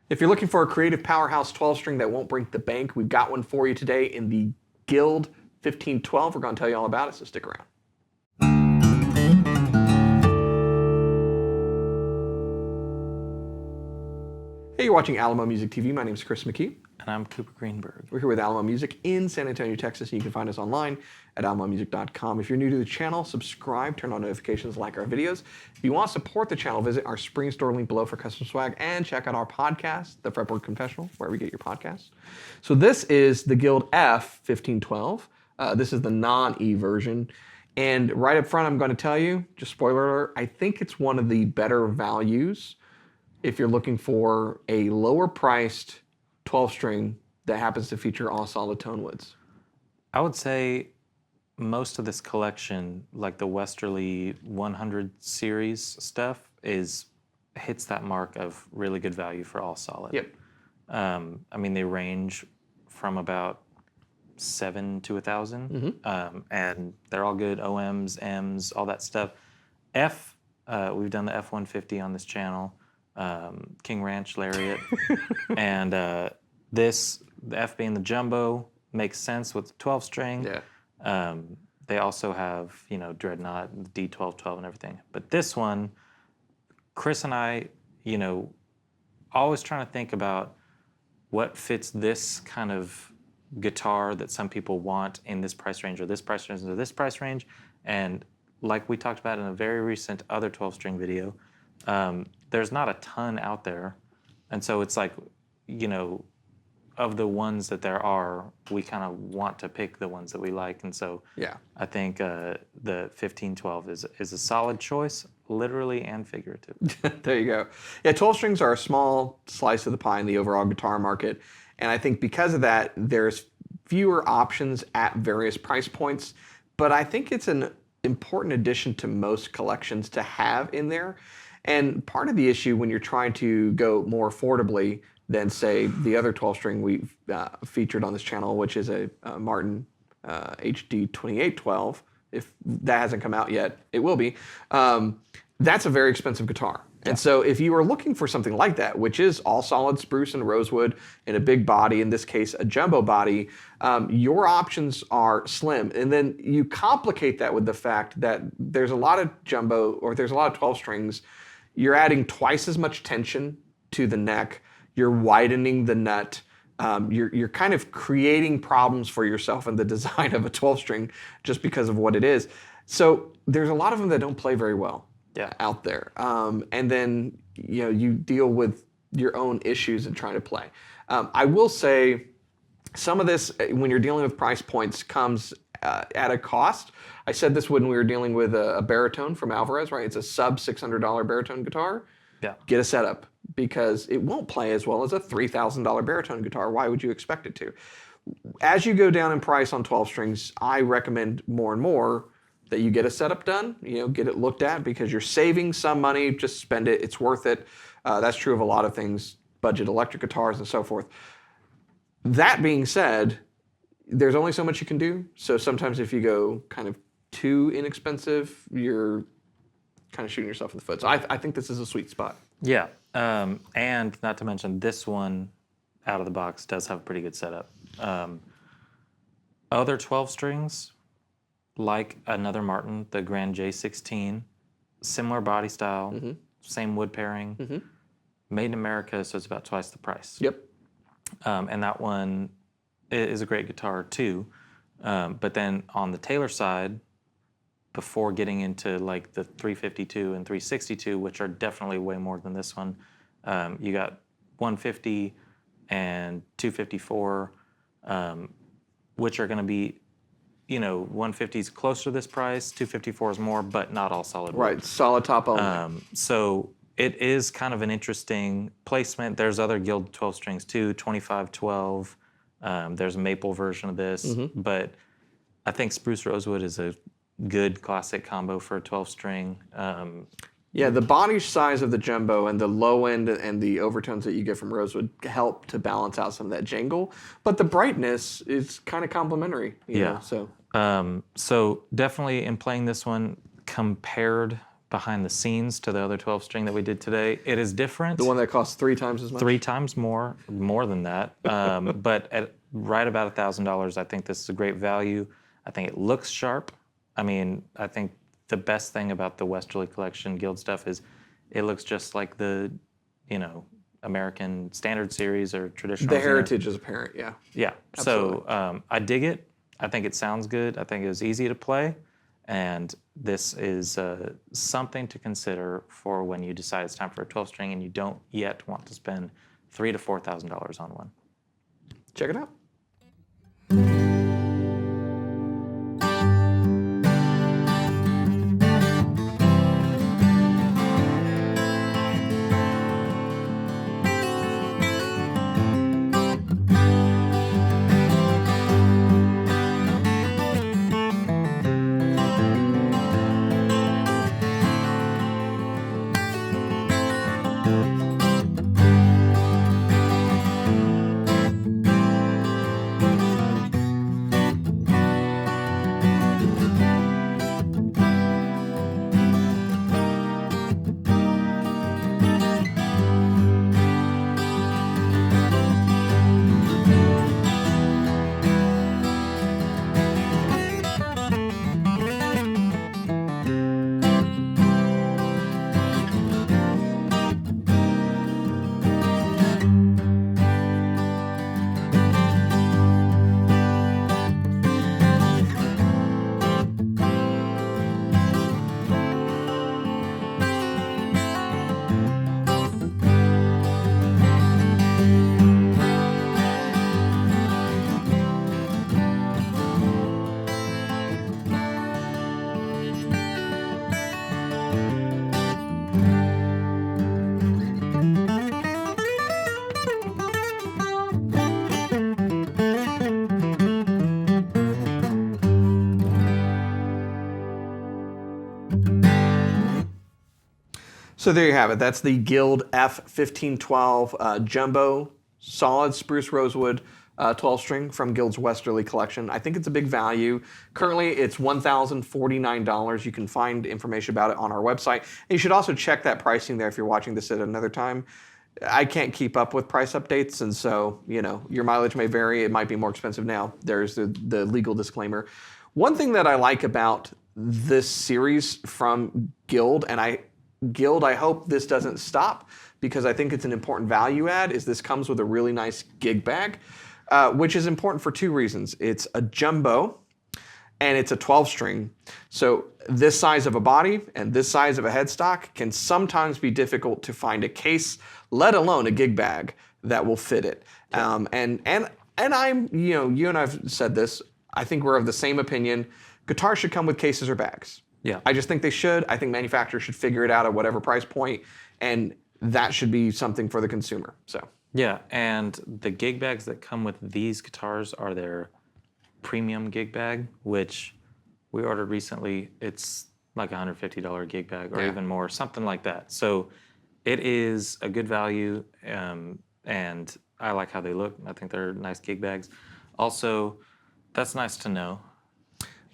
If you're looking for a creative powerhouse 12-string that won't break the bank, we've got one for you today in the Guild 1512. We're going to tell you all about it, so stick around. Hey, you're watching Alamo Music TV. My name is Chris McKee. And I'm Cooper Greenberg. We're here with Alamo Music in San Antonio, Texas, and you can find us online at alamomusic.com. If you're new to the channel, subscribe, turn on notifications, like our videos. If you want to support the channel, visit our Spring Store link below for custom swag, and check out our podcast, the Fretboard Confessional, wherever you get your podcasts. So this is the Guild F-1512. This is the non-E version. And right up front, I'm going to tell you, just spoiler alert, I think it's one of the better values if you're looking for a lower priced 12-string that happens to feature all solid tone woods. I would say most of this collection, like the Westerly 100 series stuff, hits that mark of really good value for all solid. Yep. I mean, they range from about 7 to 1,000, and they're all good OMs, Ms, all that stuff. We've done the F-150 on this channel. King Ranch Lariat, and the F being the jumbo makes sense with the 12-string. Yeah. They also have, Dreadnought, the D1212 and everything. But this one, Chris and I, always trying to think about what fits this kind of guitar that some people want in this price range or this price range or this price range. And like we talked about in a very recent other 12-string video, there's not a ton out there. And so it's like, of the ones that there are, we kind of want to pick the ones that we like. And so Yeah. I think the 1512 is a solid choice, literally and figurative. There you go. Yeah, 12 strings are a small slice of the pie in the overall guitar market. And I think because of that, there's fewer options at various price points. But I think it's an important addition to most collections to have in there. And part of the issue when you're trying to go more affordably than, say, the other 12-string we've featured on this channel, which is a Martin HD 2812. If that hasn't come out yet, it will be. That's a very expensive guitar. Yeah. And so if you are looking for something like that, which is all solid spruce and rosewood in a big body, in this case, a jumbo body, your options are slim. And then you complicate that with the fact that there's a lot of jumbo, or there's a lot of 12 strings. You're adding twice as much tension to the neck. You're widening the nut. You're kind of creating problems for yourself in the design of a 12-string just because of what it is. So there's a lot of them that don't play very well out there. And then you deal with your own issues in trying to play. I will say some of this, when you're dealing with price points, comes at a cost. I said this when we were dealing with a baritone from Alvarez, right? It's a sub $600 baritone guitar. Yeah. Get a setup, because it won't play as well as a $3,000 baritone guitar. Why would you expect it to? As you go down in price on 12 strings, I recommend more and more that you get a setup done, get it looked at, because you're saving some money. Just spend it. It's worth it. That's true of a lot of things, budget electric guitars and so forth. That being said, there's only so much you can do. So sometimes if you go kind of too inexpensive, you're kind of shooting yourself in the foot. So I think this is a sweet spot. Yeah, and not to mention, this one out of the box does have a pretty good setup. Other 12 strings, like another Martin, the Grand J16, similar body style, same wood pairing, made in America, so it's about twice the price. Yep. And that one is a great guitar too. But then on the Taylor side, before getting into like the 352 and 362, which are definitely way more than this one, you got 150 and 254, which are going to be, 150 is closer to this price, 254 is more, but not all solid wood. Right, solid top only. So it is kind of an interesting placement. There's other Guild 12 strings too, 2512. There's a maple version of this, but I think spruce rosewood is a good classic combo for a 12-string. Yeah, the body size of the jumbo and the low end and the overtones that you get from rosewood help to balance out some of that jangle, but the brightness is kind of complementary. You know, so So definitely in playing this one, compared behind the scenes to the other 12 string that we did today. It is different. The one that costs 3 times as much? 3 times more than that. But at right about $1,000, I think this is a great value. I think it looks sharp. I mean, I think the best thing about the Westerly Collection Guild stuff is it looks just like the, American Standard Series or traditional. The heritage is apparent, yeah. Yeah. Absolutely. So I dig it. I think it sounds good. I think it was easy to play. And this is something to consider for when you decide it's time for a 12 string and you don't yet want to spend $3,000 to $4,000 on one. Check it out. So there you have it. That's the Guild F-1512 Jumbo Solid Spruce Rosewood 12-string from Guild's Westerly collection. I think it's a big value. Currently, it's $1,049. You can find information about it on our website. And you should also check that pricing there if you're watching this at another time. I can't keep up with price updates, and so, your mileage may vary. It might be more expensive now. There's the legal disclaimer. One thing that I like about this series from Guild, and I hope this doesn't stop because I think it's an important value add, is this comes with a really nice gig bag, which is important for 2 reasons. It's a jumbo and it's a 12-string. So this size of a body and this size of a headstock can sometimes be difficult to find a case, let alone a gig bag that will fit it. And I'm, you and I've said this, I think we're of the same opinion. Guitars should come with cases or bags. Yeah. I just think they should. I think manufacturers should figure it out at whatever price point, and that should be something for the consumer. So yeah, and the gig bags that come with these guitars are their premium gig bag, which we ordered recently. It's like a $150 gig bag or even more, something like that. So it is a good value, and I like how they look. I think they're nice gig bags. Also, that's nice to know.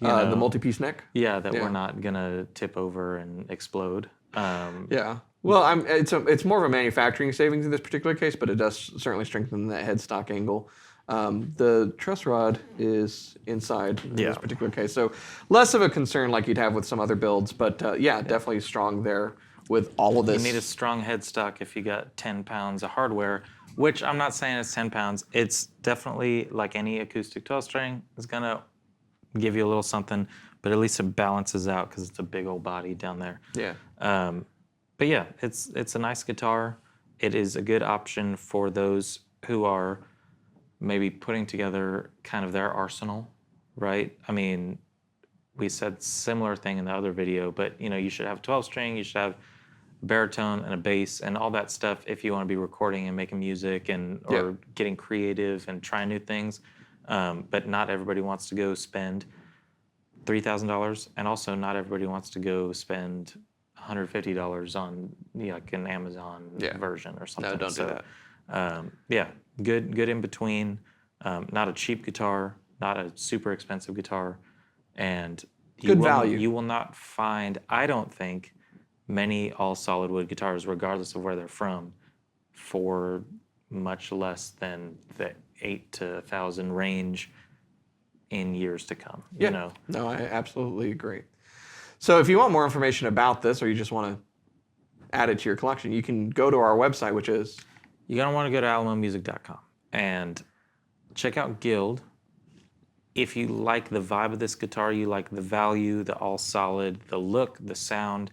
The multi-piece neck? Yeah, that we're not going to tip over and explode. Yeah. Well, it's more of a manufacturing savings in this particular case, but it does certainly strengthen that headstock angle. The truss rod is inside in this particular case, so less of a concern like you'd have with some other builds, but definitely strong there with all of this. You need a strong headstock if you got 10 pounds of hardware, which I'm not saying it's 10 pounds. It's definitely, like any acoustic 12-string, it's going to give you a little something, but at least it balances out because it's a big old body down there. Yeah. But yeah, it's a nice guitar. It is a good option for those who are maybe putting together kind of their arsenal, right? I mean, we said similar thing in the other video, but you should have a 12-string, you should have a baritone and a bass and all that stuff if you want to be recording and making music or getting creative and trying new things. But not everybody wants to go spend $3,000, and also not everybody wants to go spend $150 on like an Amazon version or something. No, don't do that. Good in between. Not a cheap guitar, not a super expensive guitar, and good value. You will not find, I don't think, many all solid wood guitars, regardless of where they're from, for much less than the 8 to 1,000 range in years to come. Yeah. You know, No, I absolutely agree. So if you want more information about this, or you just want to add it to your collection, you can go to our website, which is... you're gonna want to go to alamomusic.com and check out Guild. If you like the vibe of this guitar, you like the value, the all solid, the look, the sound,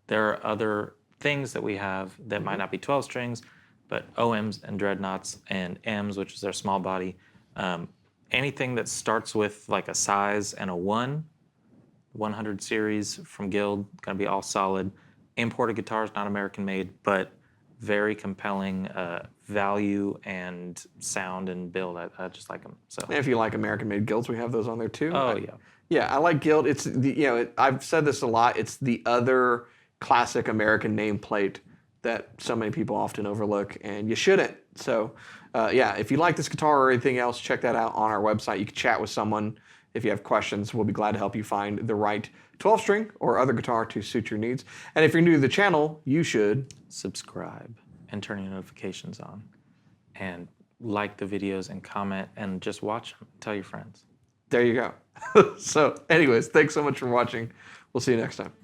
there are other things that we have that might not be 12 strings, but OMs and dreadnoughts and Ms, which is their small body. Anything that starts with like a size and a 100 series from Guild, gonna be all solid. Imported guitars, not American made, but very compelling value and sound and build. I just like them. So. And if you like American-made Guilds, we have those on there too. Oh, yeah. Yeah, I like Guild. It's the, I've said this a lot. It's the other classic American nameplate that so many people often overlook, and you shouldn't. So, yeah, if you like this guitar or anything else, check that out on our website. You can chat with someone. If you have questions, we'll be glad to help you find the right 12-string or other guitar to suit your needs. And if you're new to the channel, you should subscribe and turn your notifications on, and like the videos and comment and just watch them. Tell your friends. There you go. So anyways, thanks so much for watching. We'll see you next time.